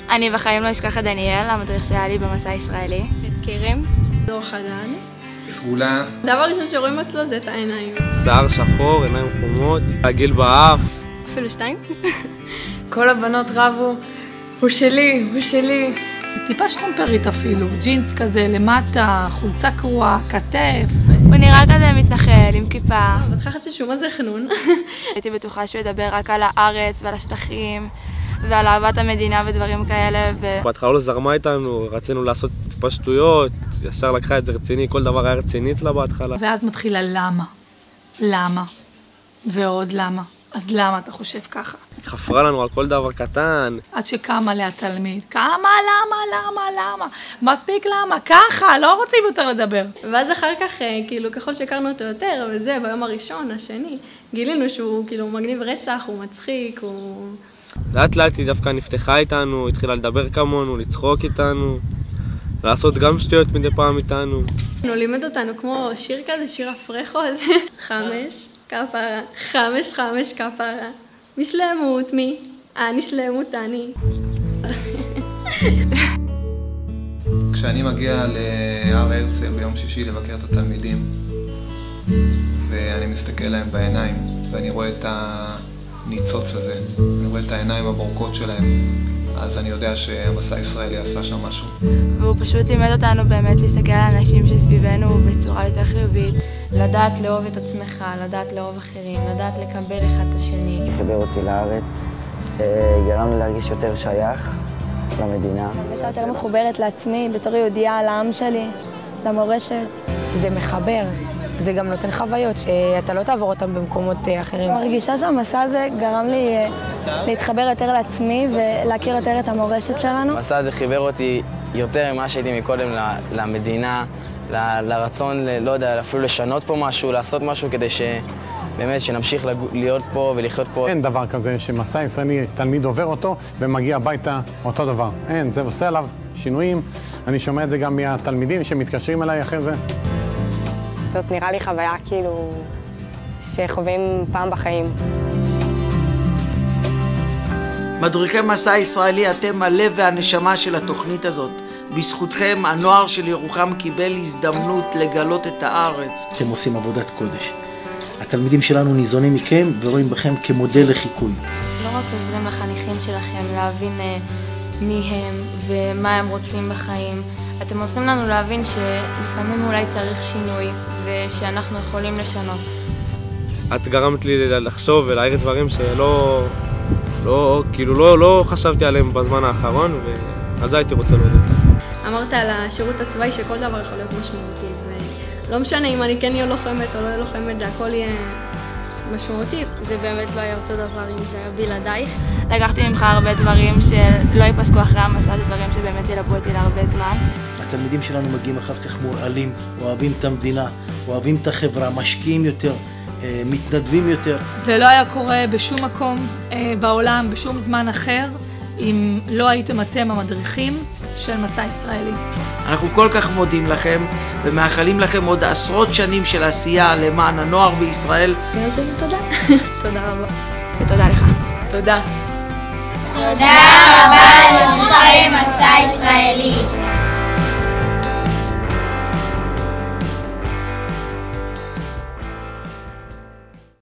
אני בחיים לא אשכח את דניאל, המדריך שהיה לי במסע הישראלי. את קרם. דור חדד. סגולה. דבר ראשון שרואים אצלו זה את העיניים. שיער שחור, עיניים חומות, עגיל באף. אפילו 2. כל הבנות רבו, הוא שלי, הוא שלי. טיפה שטומפרית אפילו, ג'ינס כזה למטה, חולצה קרועה, כתף. הוא נראה כזה מתנחל עם כיפה. בהתחלה חשבתי שהוא מה זה חנון. הייתי בטוחה שהוא ידבר רק על הארץ ועל השטחים ועל אהבת המדינה ודברים כאלה. בהתחלה לא זרמה איתנו, רצינו לעשות טיפה שטויות, ישר לקחה את זה רציני, כל דבר היה רציני אצלה בהתחלה. ואז מתחילה למה? למה? ועוד למה? אז למה אתה חושב ככה? היא חפרה לנו על כל דבר קטן. עד שקמה לה התלמיד. כמה? למה? מספיק למה? ככה, לא רוצים יותר לדבר. ואז אחר כך, כאילו, ככל שהכרנו אותו יותר, וזה, ביום הראשון, השני, גילינו שהוא כאילו מגניב רצח, הוא מצחיק, הוא... לאט לאט היא דווקא נפתחה איתנו, התחילה לדבר כמונו, לצחוק איתנו, לעשות גם שטויות מדי פעם איתנו. הוא לימד אותנו כמו שיר כזה, שיר הפרחות. 5 כפרה, 5 כפרה, משלמות מי? אני שלמות אני. כשאני מגיע להר הרצל ביום שישי לבקר את התלמידים, ואני מסתכל להם בעיניים, ואני רואה את הניצוץ הזה, אני רואה את העיניים הבורקות שלהם, אז אני יודע שהמסע הישראלי עשה שם משהו. והוא פשוט לימד אותנו באמת להסתכל על אנשים שסביבנו בצורה יותר חיובית. לדעת לאהוב את עצמך, לדעת לאהוב אחרים, לדעת לקבל אחד את השני. חיבר אותי לארץ, גרם לי להרגיש יותר שייך למדינה. אני יותר מחוברת לעצמי, בתור יהודייה, לעם שלי, למורשת. זה מחבר, זה גם נותן חוויות שאתה לא תעבור אותם במקומות אחרים. מרגישה שהמסע הזה גרם לי להתחבר יותר לעצמי ולהכיר יותר את המורשת שלנו. המסע הזה חיבר אותי יותר ממה שהייתי מקודם למדינה, לרצון, לא יודע, אפילו לשנות פה משהו, לעשות משהו כדי באמת שנמשיך להיות פה ולחיות פה. אין דבר כזה שמסע ישראלי, תלמיד עובר אותו ומגיע הביתה אותו דבר. אין, זה עושה עליו שינויים. אני שומע את זה גם מהתלמידים שמתקשרים אליי אחרי זה. זאת נראה לי חוויה כאילו שחווים פעם בחיים. מדריכי מסע ישראלי, אתם הלב והנשמה של התוכנית הזאת. בזכותכם הנוער של ירוחם קיבל הזדמנות לגלות את הארץ. אתם עושים עבודת קודש. התלמידים שלנו ניזונים מכם ורואים בכם כמודל לחיקוי. לא רק עוזרים לחניכים שלכם להבין מי הם ומה הם רוצים בחיים, אתם עוזרים לנו להבין שלפעמים אולי צריך שינוי ושאנחנו יכולים לשנות. את גרמת לי לחשוב ולהעיר דברים לא חשבתי עליהם בזמן האחרון, ועל זה הייתי רוצה להודות. אמרת על השירות הצבאי שכל דבר יכול להיות משמעותי, ולא משנה אם אני כן אהיה לוחמת או לא אהיה לוחמת, זה הכל יהיה משמעותי. זה באמת לא היה אותו דבר אם זה היה בלעדייך. לקחתי ממך הרבה דברים שלא ייפסקו אחרי המסע, דברים שבאמת ילוו אותי להרבה זמן. התלמידים שלנו מגיעים אחר כך מורעלים, אוהבים את המדינה, אוהבים את החברה, משקיעים יותר, מתנדבים יותר. זה לא היה קורה בשום מקום בעולם, בשום זמן אחר, אם לא הייתם אתם המדריכים של מסע ישראלי. אנחנו כל כך מודים לכם ומאחלים לכם עוד עשרות שנים של עשייה למען הנוער בישראל. תודה. תודה רבה. ותודה לך. תודה. תודה רבה למדריכי מסע ישראלי.